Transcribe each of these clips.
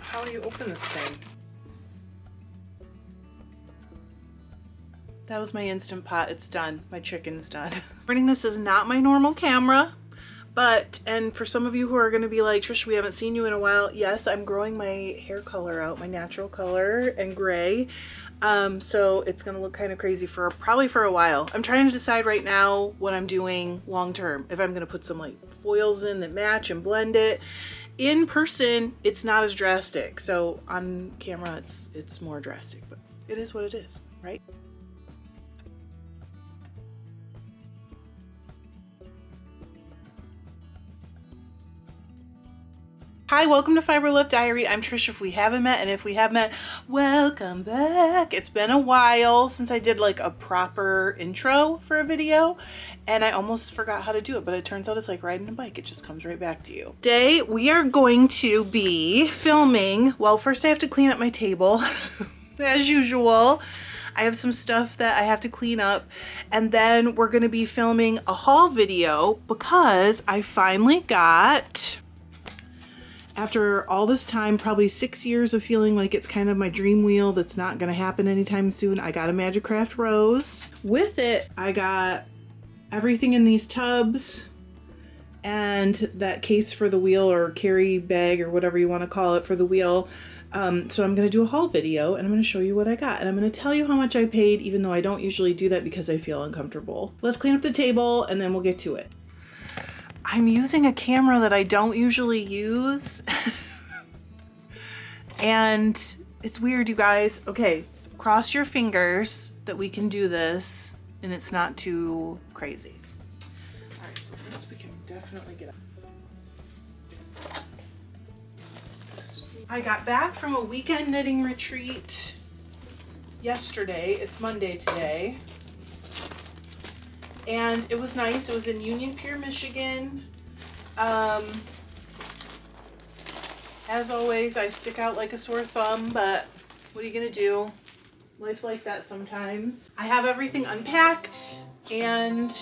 How do you open this thing? That was my Instant Pot. It's done. My chicken's done. This is not my normal camera, and for some of you who are going to be like, Trish, we haven't seen you in a while. Yes, I'm growing my hair color out, my natural color and gray. So it's going to look kind of crazy probably for a while. I'm trying to decide right now what I'm doing long term. If I'm going to put some like foils in that match and blend it. In person, it's not as drastic. So on camera, it's more drastic, but it is what it is, right? Hi, welcome to Fiber Love Diary. I'm Trish if we haven't met, and if we have met, welcome back. It's been a while since I did like a proper intro for a video, and I almost forgot how to do it, but it turns out it's like riding a bike. It just comes right back to you. Today, we are going to be filming. Well, first I have to clean up my table, as usual. I have some stuff that I have to clean up, and then we're gonna be filming a haul video because I finally got, after all this time, probably 6 years of feeling like it's kind of my dream wheel that's not gonna happen anytime soon, I got a Majacraft Rose. With it, I got everything in these tubs and that case for the wheel, or carry bag, or whatever you wanna call it, for the wheel. So I'm gonna do a haul video and I'm gonna show you what I got, and I'm gonna tell you how much I paid, even though I don't usually do that because I feel uncomfortable. Let's clean up the table and then we'll get to it. I'm using a camera that I don't usually use. And it's weird, you guys. Okay, cross your fingers that we can do this and it's not too crazy. All right, so this we can definitely get up. I got back from a weekend knitting retreat yesterday. It's Monday today. And it was nice. It was in Union Pier, Michigan. As always, I stick out like a sore thumb, but what are you gonna do? Life's like that sometimes. I have everything unpacked, and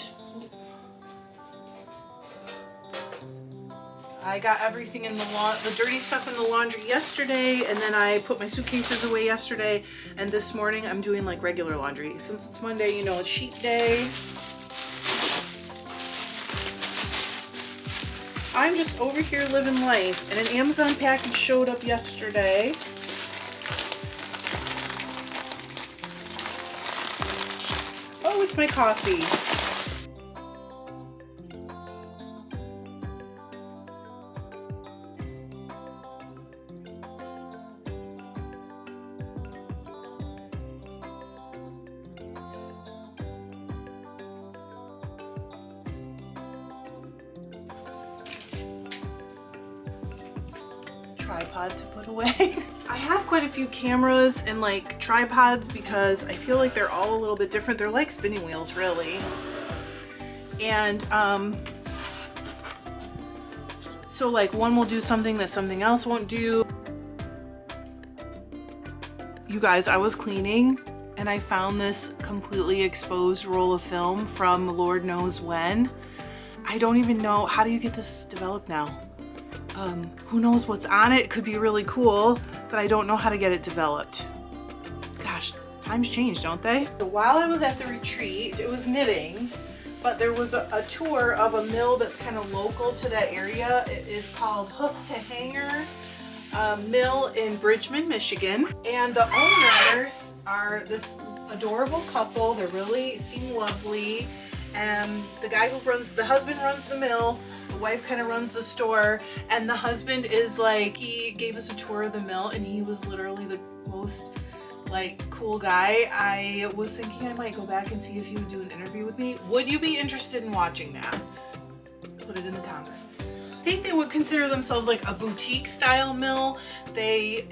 I got everything in the dirty stuff in the laundry yesterday, and then I put my suitcases away yesterday, and this morning I'm doing like regular laundry. Since it's Monday, you know, it's sheet day. I'm just over here living life, and an Amazon package showed up yesterday. Oh, it's my coffee. Tripod to put away. I have quite a few cameras and like tripods because I feel like they're all a little bit different. They're like spinning wheels, really. And so like one will do something that something else won't do. You guys, I was cleaning and I found this completely exposed roll of film from Lord knows when. I don't even know, how do you get this developed now? Who knows what's on it? It could be really cool, but I don't know how to get it developed. Gosh, times change, don't they? So while I was at the retreat, it was knitting, but there was a tour of a mill that's kind of local to that area. It is called Hoof to Hanger Mill in Bridgman, Michigan. And the owners are this adorable couple. They really seem lovely. And the husband runs the mill. The wife kind of runs the store, and the husband is like, he gave us a tour of the mill, and he was literally the most like cool guy. I was thinking I might go back and see if he would do an interview with me. Would you be interested in watching that? Put it in the comments. I think they would consider themselves like a boutique style mill. They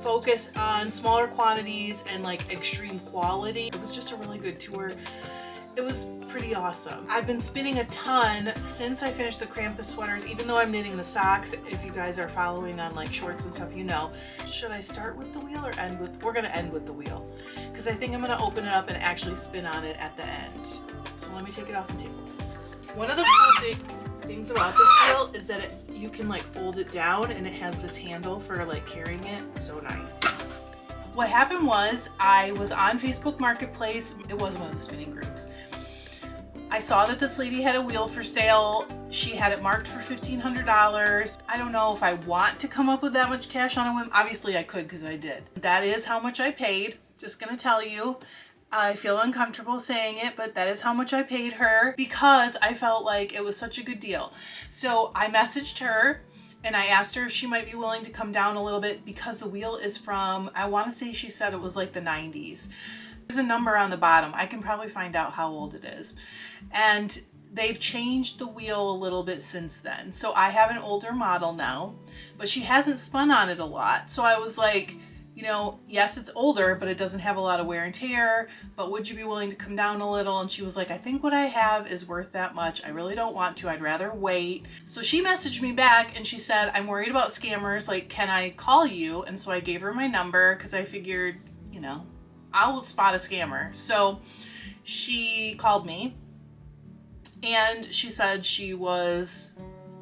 focus on smaller quantities and like extreme quality. It was just a really good tour. It was pretty awesome. I've been spinning a ton since I finished the Krampus sweaters, even though I'm knitting the socks. If you guys are following on like shorts and stuff, you know. Should I start with the wheel or end with, we're gonna end with the wheel. Because I think I'm gonna open it up and actually spin on it at the end. So let me take it off the table. One of the cool things, things about this wheel is that you can like fold it down and it has this handle for like carrying it. So nice. What happened was I was on Facebook Marketplace. It was one of the spinning groups. I saw that this lady had a wheel for sale. She had it marked for $1,500. I don't know if I want to come up with that much cash on a whim. Obviously I could because I did. That is how much I paid. Just gonna tell you. I feel uncomfortable saying it, but that is how much I paid her because I felt like it was such a good deal. So I messaged her and I asked her if she might be willing to come down a little bit because the wheel is from, I want to say she said it was like the 90s. There's a number on the bottom. I can probably find out how old it is. And they've changed the wheel a little bit since then. So I have an older model now, but she hasn't spun on it a lot. So I was like, you know, yes, it's older, but it doesn't have a lot of wear and tear, but would you be willing to come down a little? And she was like, I think what I have is worth that much. I really don't want to. I'd rather wait. So she messaged me back and she said, I'm worried about scammers. Like, can I call you? And so I gave her my number because I figured, you know, I'll spot a scammer. So she called me and she said she was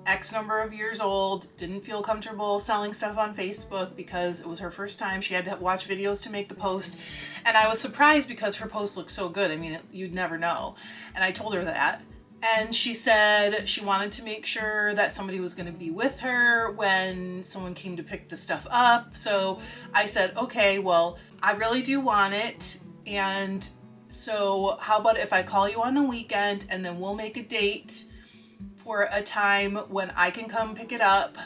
X number of years old, didn't feel comfortable selling stuff on Facebook because it was her first time. She had to watch videos to make the post. And I was surprised because her post looked so good. I mean, you'd never know. And I told her that. And she said she wanted to make sure that somebody was going to be with her when someone came to pick the stuff up. So I said, okay, well, I really do want it. And so how about if I call you on the weekend and then we'll make a date for a time when I can come pick it up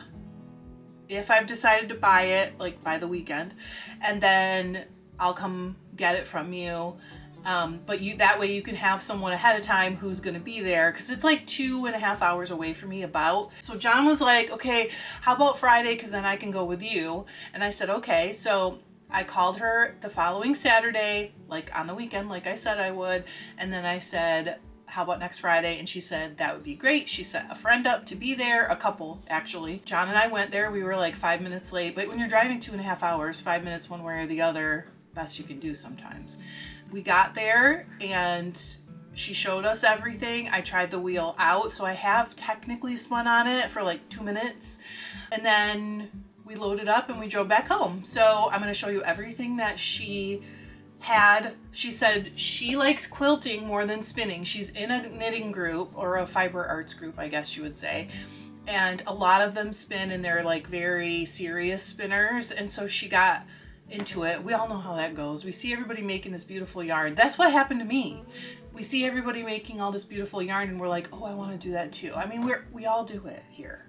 if I've decided to buy it, like by the weekend, and then I'll come get it from you. But that way you can have someone ahead of time who's going to be there because it's like 2.5 hours away from me about. So John was like, okay, how about Friday? Because then I can go with you. And I said, okay. So I called her the following Saturday, like on the weekend, like I said I would. And then I said, how about next Friday? And she said that would be great. She set a friend up to be there, a couple actually. John and I went there. We were like 5 minutes late, but when you're driving 2.5 hours, 5 minutes one way or the other, best you can do sometimes. We got there and she showed us everything. I tried the wheel out, so I have technically spun on it for like 2 minutes. And then we loaded up and we drove back home. So I'm going to show you everything that she had. She said she likes quilting more than spinning. She's in a knitting group or a fiber arts group, I guess you would say. And a lot of them spin and they're like very serious spinners. And so she got into it. We all know how that goes. We see everybody making this beautiful yarn. That's what happened to me. We see everybody making all this beautiful yarn and we're like, oh, I want to do that too. I mean, we all do it here,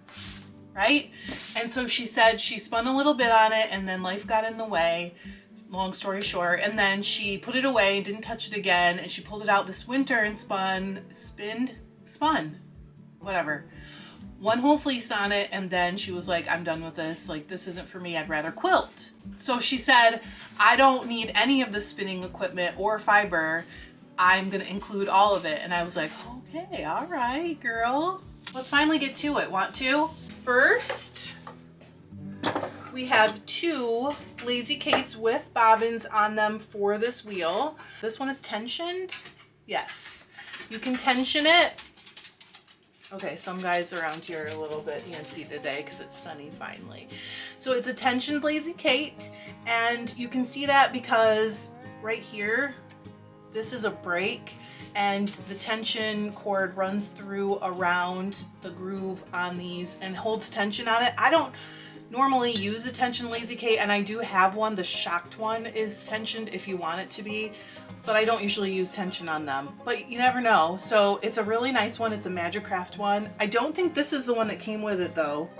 right? And so she said she spun a little bit on it and then life got in the way. Long story short, and then she put it away and didn't touch it again, and she pulled it out this winter and spun whatever, one whole fleece on it, and then she was like, I'm done with this, like this isn't for me, I'd rather quilt. So she said, I don't need any of the spinning equipment or fiber, I'm gonna include all of it. And I was like, okay, all right, girl, let's finally get to it. Want to? First, we have 2 Lazy Kates with bobbins on them for this wheel. This one is tensioned. Yes, you can tension it. Okay, some guys around here are a little bit antsy today because it's sunny finally. So it's a tensioned Lazy Kate, and you can see that because right here, this is a break, and the tension cord runs through around the groove on these and holds tension on it. I don't normally use a tension Lazy Kate, and I do have one. The shocked one is tensioned if you want it to be, but I don't usually use tension on them, but you never know. So it's a really nice one. It's a Majacraft one. I don't think this is the one that came with it though.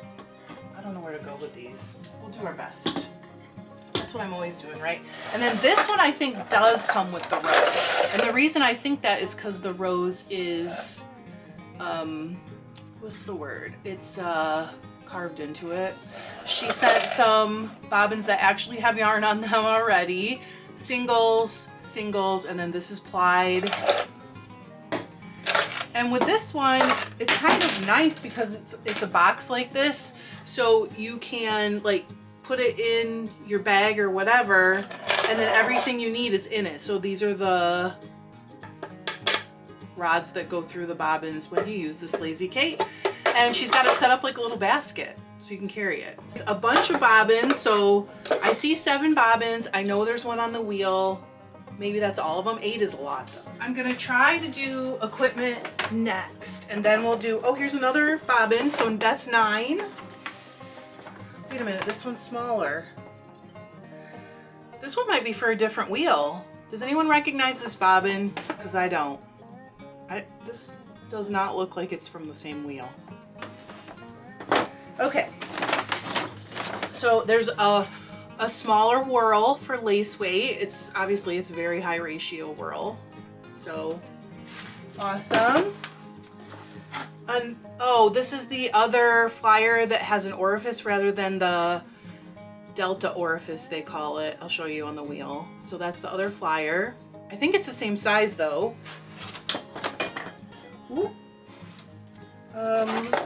I don't know where to go with these. We'll do our best. That's what I'm always doing, right? And then this one I think does come with the rose. And the reason I think that is because the rose is, what's the word? It's carved into it. She sent some bobbins that actually have yarn on them already. Singles, and then this is plied. And with this one, it's kind of nice because it's a box like this, so you can like put it in your bag or whatever, and then everything you need is in it. So these are the rods that go through the bobbins when you use this Lazy Kate. And she's got it set up like a little basket so you can carry it. It's a bunch of bobbins. So I see 7 bobbins. I know there's one on the wheel. Maybe that's all of them. 8 is a lot though. I'm gonna try to do equipment next, and then we'll do, oh, here's another bobbin. So that's 9. Wait a minute, this one's smaller. This one might be for a different wheel. Does anyone recognize this bobbin? Because I don't. This does not look like it's from the same wheel. Okay. So there's a smaller whirl for lace weight. It's obviously it's a very high ratio whirl. So awesome. And oh, this is the other flyer that has an orifice rather than the delta orifice, they call it. I'll show you on the wheel. So that's the other flyer. I think it's the same size though. Ooh.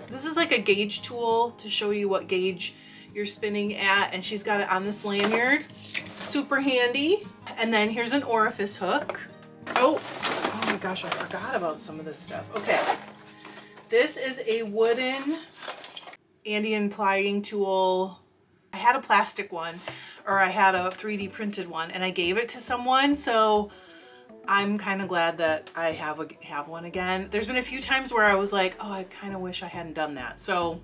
This is like a gauge tool to show you what gauge you're spinning at, and she's got it on this lanyard. Super handy. And then here's an orifice hook. Oh my gosh, I forgot about some of this stuff. Okay. This is a wooden Andean plying tool. I had a plastic one, or I had a 3D printed one, and I gave it to someone, so I'm kind of glad that I have one again. There's been a few times where I was like, oh, I kind of wish I hadn't done that. So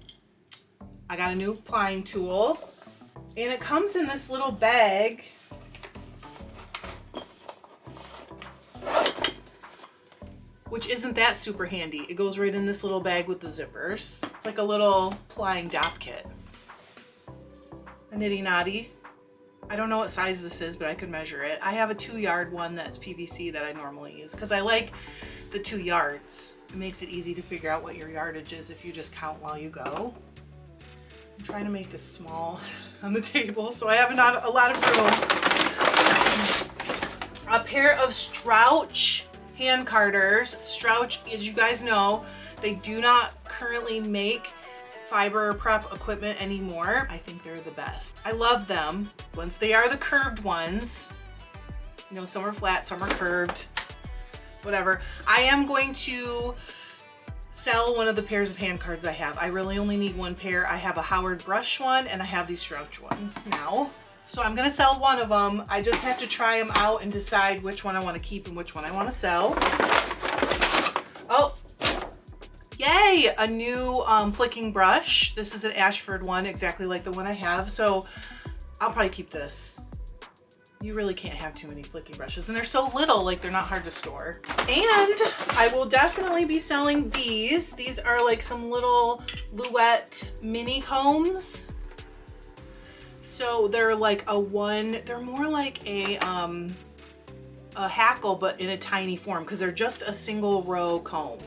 I got a new plying tool, and it comes in this little bag. Which isn't that super handy. It goes right in this little bag with the zippers. It's like a little plying dop kit. A nitty knotty. I don't know what size this is, but I could measure it. I have a 2-yard one that's PVC that I normally use because I like the 2 yards. It makes it easy to figure out what your yardage is if you just count while you go. I'm trying to make this small on the table so I have not a lot of room. A pair of Strouch hand carders. Strouch, as you guys know, they do not currently make fiber prep equipment anymore. I think they're the best. I love them. Once they are the curved ones, you know, some are flat, some are curved, whatever. I am going to sell one of the pairs of hand cards I have. I really only need 1 pair. I have a Howard brush one and I have these Strouch ones now. So I'm gonna sell one of them. I just have to try them out and decide which one I want to keep and which one I want to sell. Oh, yay! A new flicking brush. This is an Ashford one, exactly like the one I have. So I'll probably keep this. You really can't have too many flicking brushes, and they're so little, like they're not hard to store. And I will definitely be selling these. These are like some little Louette mini combs. So they're like they're more like a hackle, but in a tiny form because they're just a single row comb.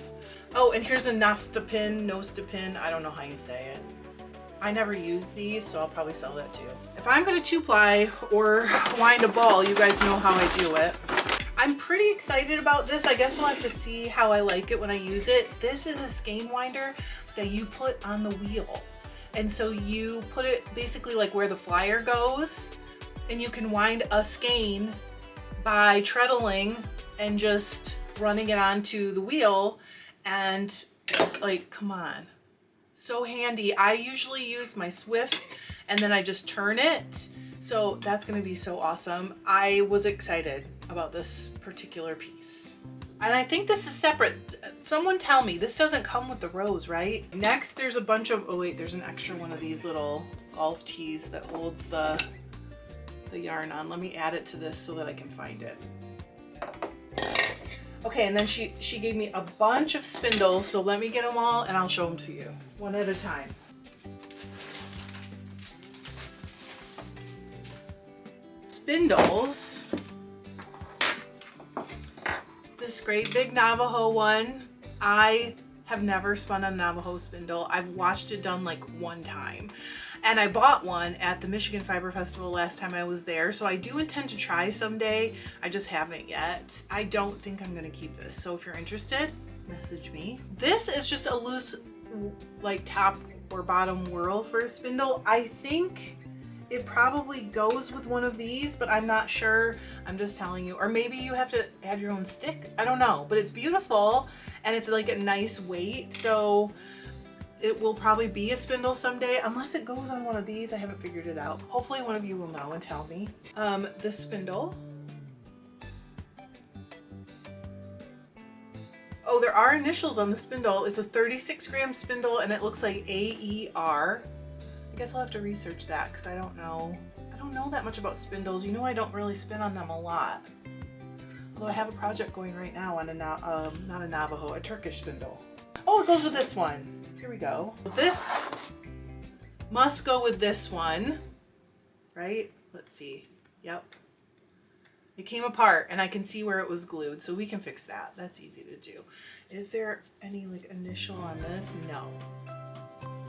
Oh, and here's a Nostapin, I don't know how you say it. I never used these, so I'll probably sell that too. If I'm gonna 2-ply or wind a ball, you guys know how I do it. I'm pretty excited about this. I guess we'll have to see how I like it when I use it. This is a skein winder that you put on the wheel. And so you put it basically like where the flyer goes, and you can wind a skein by treadling and just running it onto the wheel. And like, come on, so handy. I usually use my Swift and then I just turn it. So that's gonna be so awesome. I was excited about this particular piece. And I think this is separate. Someone tell me, this doesn't come with the rose, right? Next, there's a bunch of, oh wait, there's an extra one of these little golf tees that holds the yarn on. Let me add it to this so that I can find it. Okay, and then she gave me a bunch of spindles, so let me get them all and I'll show them to you one at a time. Spindles. This great big Navajo one. I have never spun a Navajo spindle. I've watched it done like 1 time. And I bought one at the Michigan Fiber Festival last time I was there, so I do intend to try someday. I just haven't yet. I don't think I'm gonna keep this, so if you're interested, message me. This is just a loose, like top or bottom whirl for a spindle. I think it probably goes with one of these, but I'm not sure. I'm just telling you. Or maybe you have to add your own stick. I don't know, but it's beautiful and it's like a nice weight. So it will probably be a spindle someday, unless it goes on one of these. I haven't figured it out. Hopefully one of you will know and tell me. This spindle. Oh, there are initials on the spindle. It's a 36-gram spindle and it looks like AER. I guess I'll have to research that because I don't know. I don't know that much about spindles. You know, I don't really spin on them a lot. Although I have a project going right now on a, not a Navajo, a Turkish spindle. Oh, it goes with this one. Here we go. This must go with this one, right? Let's see. Yep. It came apart and I can see where it was glued, so we can fix that. That's easy to do. Is there any like initial on this? No.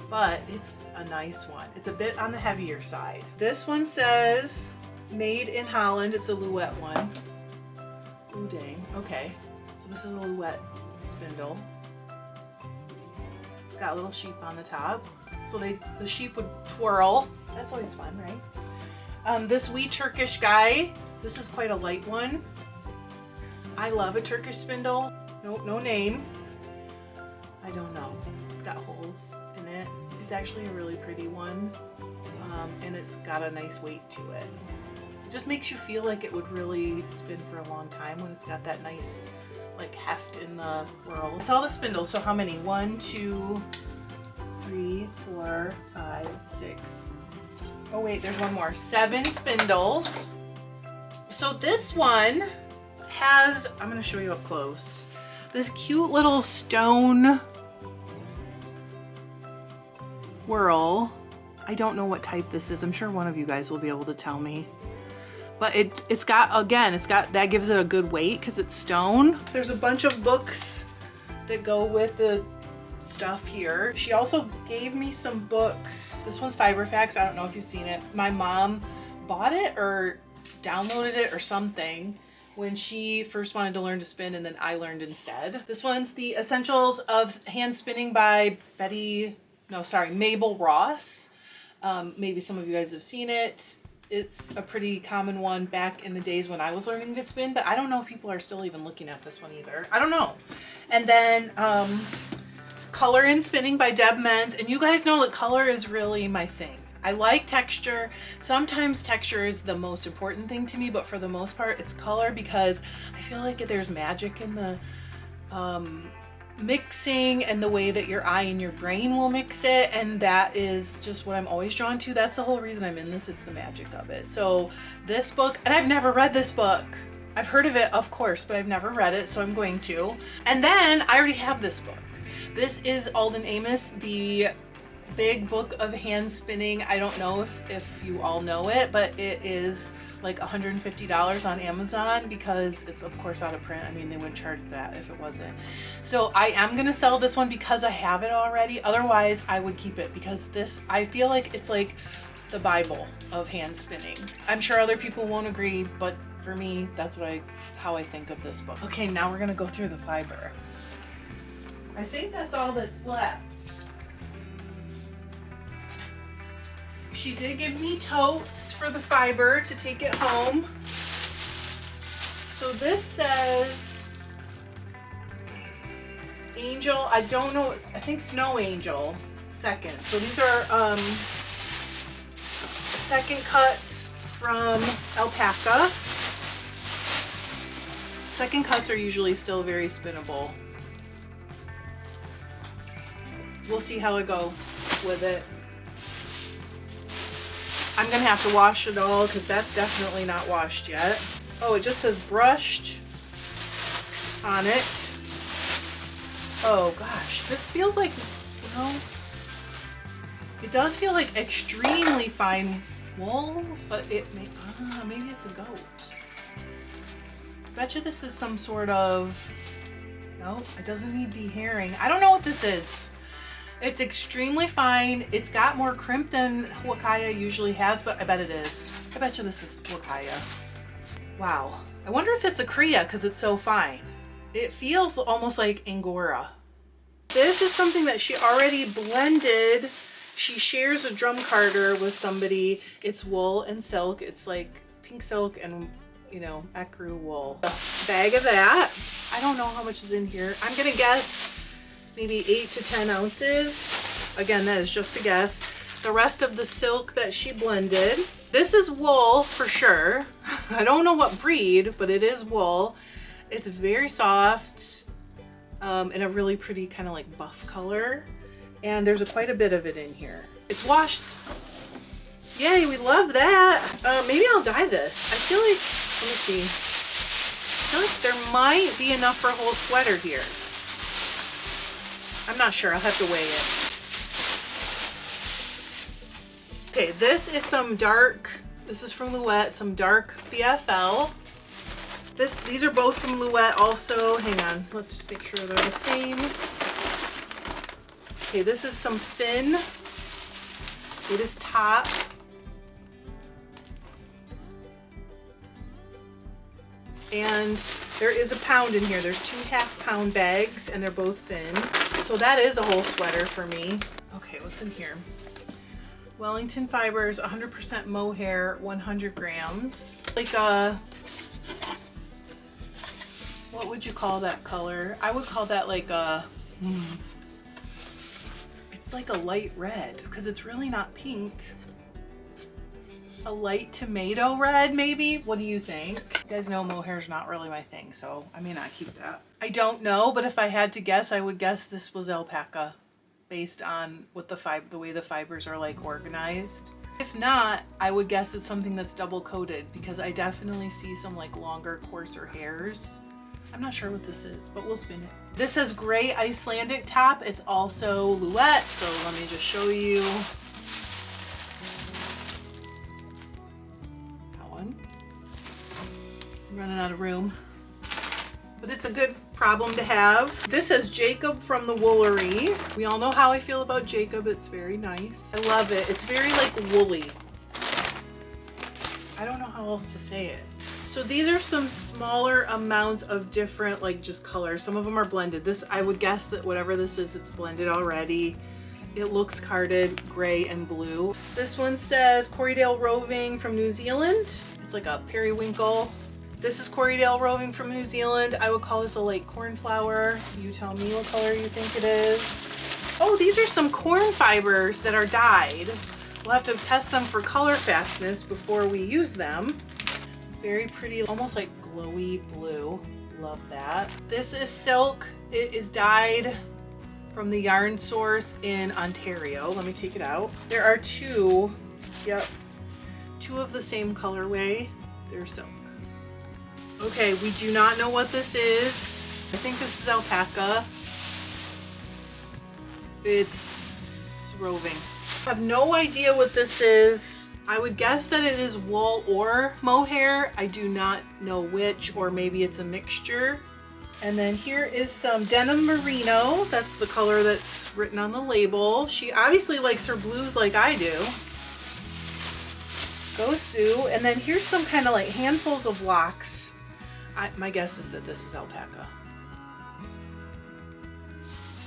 But it's a nice one. It's a bit on the heavier side. This one says made in Holland. It's a Louet one. Ooh, dang. Okay. So this is a Louet spindle. It's got a little sheep on the top. So the sheep would twirl. That's always fun, right? This wee Turkish guy. This is quite a light one. I love a Turkish spindle. No name. I don't know. It's got holes in it. It's actually a really pretty one. And it's got a nice weight to it. It just makes you feel like it would really spin for a long time when it's got that nice like heft in the whirl. It's all the spindles. So how many? 1, 2, 3, 4, 5, 6. Oh wait, there's one more. 7 spindles. So this one has, I'm going to show you up close, this cute little stone whirl. I don't know what type this is. I'm sure one of you guys will be able to tell me. But it's got, again, it's got, that gives it a good weight because it's stone. There's a bunch of books that go with the stuff here. She also gave me some books. This one's Fiberfax. I don't know if you've seen it. My mom bought it or downloaded it or something when she first wanted to learn to spin, and then I learned instead. This one's The Essentials of Hand Spinning by Mabel Ross. Maybe some of you guys have seen it. It's a pretty common one back in the days when I was learning to spin, but I don't know if people are still even looking at this one either. I don't know. And then Color in Spinning by Deb Menz. And you guys know that color is really my thing. I like texture. Sometimes texture is the most important thing to me, but for the most part it's color, because I feel like there's magic in the mixing and the way that your eye and your brain will mix it, and that is just what I'm always drawn to. That's the whole reason I'm in this. It's the magic of it. So this book, and I've never read this book. I've heard of it, of course, but I've never read it, so I'm going to. And then I already have this book. This is Alden Amos, the big book of hand spinning. I don't know if you all know it, but it is like $150 on Amazon because it's of course out of print. I mean, they wouldn't charge that if it wasn't. So I am gonna sell this one because I have it already. Otherwise I would keep it, because this, I feel like it's like the Bible of hand spinning. I'm sure other people won't agree, but for me, that's how I think of this book. Okay, now we're gonna go through the fiber. I think that's all that's left. She did give me totes for the fiber to take it home. So this says Angel, I don't know, I think Snow Angel second. So these are second cuts from alpaca. Second cuts are usually still very spinnable. We'll see how I go with it. I'm gonna have to wash it all because that's definitely not washed yet. Oh, it just says brushed on it. Oh gosh, this feels like, you know, it does feel like extremely fine wool, but maybe it's a goat. Bet you this is some sort of, no, it doesn't need dehairing. I don't know what this is. It's extremely fine. It's got more crimp than Huacaya usually has, but I bet it is. I bet you this is Huacaya. Wow. I wonder if it's a Cria because it's so fine. It feels almost like Angora. This is something that she already blended. She shares a drum carder with somebody. It's wool and silk. It's like pink silk and, you know, ecru wool. A bag of that. I don't know how much is in here. I'm gonna guess maybe 8 to 10 ounces. Again, that is just a guess. The rest of the silk that she blended. This is wool for sure. I don't know what breed, but it is wool. It's very soft, in a really pretty kind of like buff color. And there's quite a bit of it in here. It's washed. Yay, we love that. Maybe I'll dye this. I feel like, let me see. I feel like there might be enough for a whole sweater here. I'm not sure, I'll have to weigh it. Okay, this is some dark, this is from Louette, some dark BFL. These are both from Louette also. Hang on, let's just make sure they're the same. Okay, this is some thin. It is top. And there is a pound in here. There's 2 half-pound bags and they're both thin. So that is a whole sweater for me. Okay, what's in here? Wellington fibers, 100% mohair, 100 grams. Like a, what would you call that color? I would call that like a, it's like a light red because it's really not pink. A light tomato red, maybe? What do you think? You guys know mohair's not really my thing, so I may not keep that. I don't know, but if I had to guess, I would guess this was alpaca based on what the way the fibers are like organized. If not, I would guess it's something that's double coated because I definitely see some like longer, coarser hairs. I'm not sure what this is, but we'll spin it. This says gray Icelandic top. It's also Louette, so let me just show you. I'm running out of room, but it's a good problem to have. This says Jacob from the Woolery. We all know how I feel about Jacob. It's very nice. I love it. It's very like woolly. I don't know how else to say it. So these are some smaller amounts of different like just colors. Some of them are blended. This, I would guess that whatever this is, it's blended already. It looks carded gray and blue. This one says Corriedale Roving from New Zealand. It's like a periwinkle. This is Corriedale Roving from New Zealand. I would call this a light cornflower. You tell me what color you think it is. Oh, these are some corn fibers that are dyed. We'll have to test them for color fastness before we use them. Very pretty, almost like glowy blue. Love that. This is silk. It is dyed from the yarn source in Ontario. Let me take it out. There are 2, yep, 2 of the same colorway. They're silk. Okay, we do not know what this is. I think this is alpaca. It's roving. I have no idea what this is. I would guess that it is wool or mohair. I do not know which, or maybe it's a mixture. And then here is some denim merino. That's the color that's written on the label. She obviously likes her blues like I do. Go Sue. And then here's some kind of like handfuls of locks. My guess is that this is alpaca.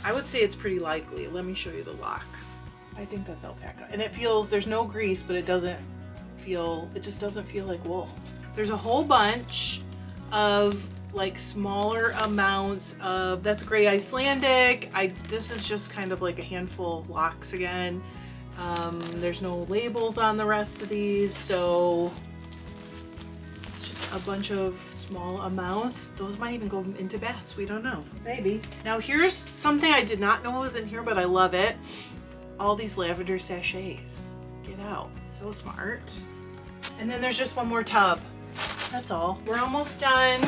I would say it's pretty likely. Let me show you the lock. I think that's alpaca. And it feels, there's no grease, but it just doesn't feel like wool. There's a whole bunch of like smaller amounts of, that's gray Icelandic. This is just kind of like a handful of locks again. There's no labels on the rest of these, so it's just a bunch of small amounts. Those might even go into bats, we don't know, maybe. Now here's something I did not know was in here, but I love it. All these lavender sachets. Get out, so smart. And then there's just one more tub. That's all. We're almost done.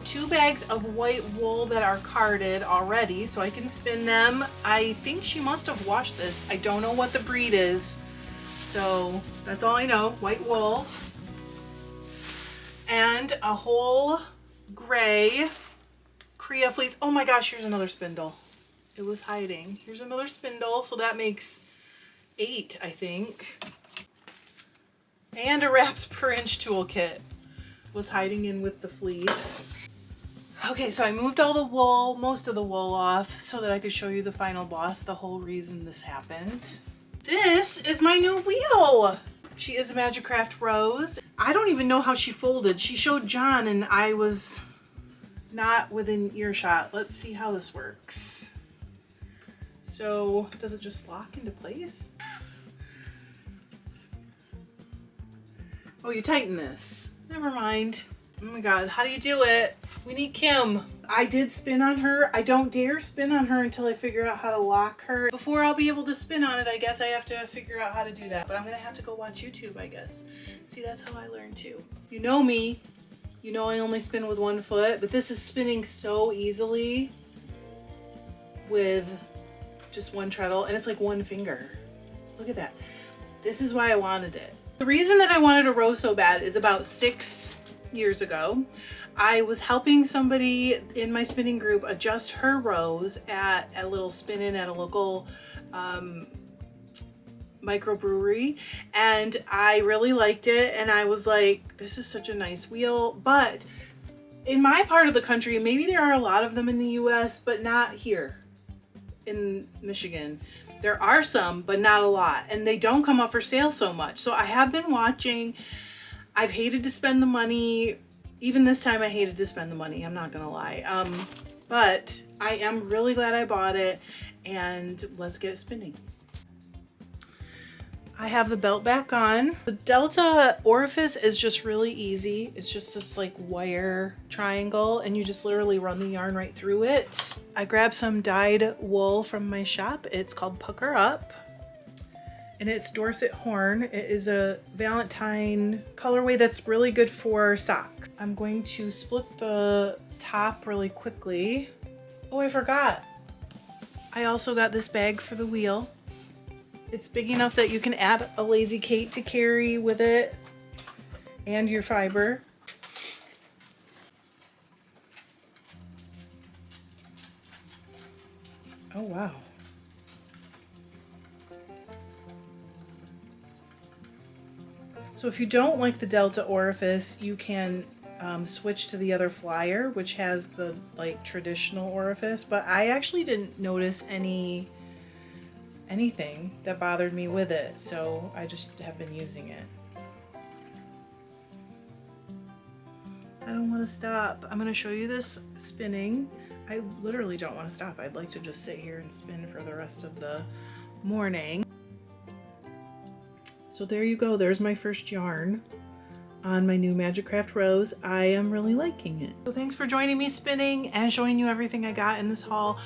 2 bags of white wool that are carded already, so I can spin them. I think she must have washed this. I don't know what the breed is, so that's all I know. White wool. And a whole gray Crea fleece. Oh my gosh, here's another spindle. It was hiding. Here's another spindle, so that makes 8, I think. And a wraps per inch toolkit was hiding in with the fleece. Okay, so I moved all the wool, most of the wool off so that I could show you the final boss, the whole reason this happened. This is my new wheel. She is a Majacraft Rose. I don't even know how she folded. She showed John and I was not within earshot. Let's see how this works. So does it just lock into place? Oh, you tighten this. Never mind. Oh my God, how do you do it? We need Kim. I did spin on her. I don't dare spin on her until I figure out how to lock her. Before I'll be able to spin on it, I guess I have to figure out how to do that. But I'm gonna have to go watch YouTube, I guess. See, that's how I learn too. You know me. You know I only spin with one foot, but this is spinning so easily with just one treadle, and it's like one finger. Look at that. This is why I wanted it. The reason that I wanted a rose so bad is about 6 years ago, I was helping somebody in my spinning group adjust her rose at a little spin-in at a local microbrewery, and I really liked it, and I was like, this is such a nice wheel. But in my part of the country, maybe there are a lot of them in the US, but not here in Michigan. There are some, but not a lot, and they don't come up for sale so much. So I have been watching. I've hated to spend the money. Even this time I hated to spend the money, I'm not gonna lie. But I am really glad I bought it, and let's get it spinning. I have the belt back on. The delta orifice is just really easy. It's just this like wire triangle, and you just literally run the yarn right through it. I grabbed some dyed wool from my shop. It's called Pucker Up, and it's Dorset Horn. It is a Valentine colorway that's really good for socks. I'm going to split the top really quickly. Oh, I forgot. I also got this bag for the wheel. It's big enough that you can add a Lazy Kate to carry with it and your fiber. Oh, wow. So if you don't like the delta orifice, you can switch to the other flyer, which has the like traditional orifice, but I actually didn't notice anything that bothered me with it, so I just have been using it. I don't want to stop. I'm going to show you this spinning. I literally don't want to stop. I'd like to just sit here and spin for the rest of the morning. So there you go. There's my first yarn on my new Majacraft Rose. I am really liking it. So thanks for joining me spinning and showing you everything I got in this haul.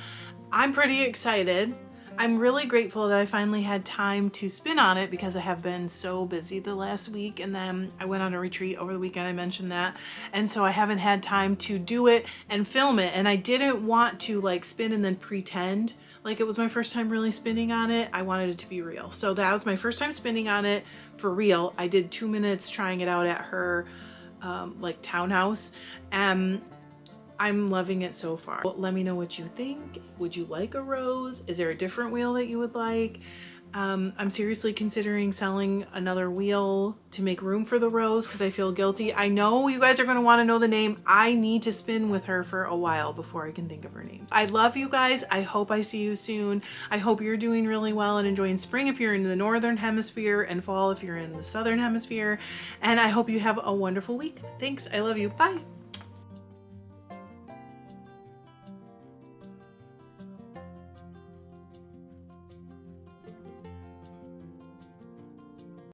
I'm pretty excited. I'm really grateful that I finally had time to spin on it because I have been so busy the last week, and then I went on a retreat over the weekend. I mentioned that, and so I haven't had time to do it and film it, and I didn't want to like spin and then pretend like it was my first time really spinning on it. I wanted it to be real. So that was my first time spinning on it for real. I did 2 minutes trying it out at her like townhouse, and I'm loving it so far. Let me know what you think. Would you like a rose? Is there a different wheel that you would like? I'm seriously considering selling another wheel to make room for the rose because I feel guilty. I know you guys are going to want to know the name. I need to spin with her for a while before I can think of her name. I love you guys. I hope I see you soon. I hope you're doing really well and enjoying spring if you're in the northern hemisphere, and fall if you're in the southern hemisphere. And I hope you have a wonderful week. Thanks. I love you. Bye.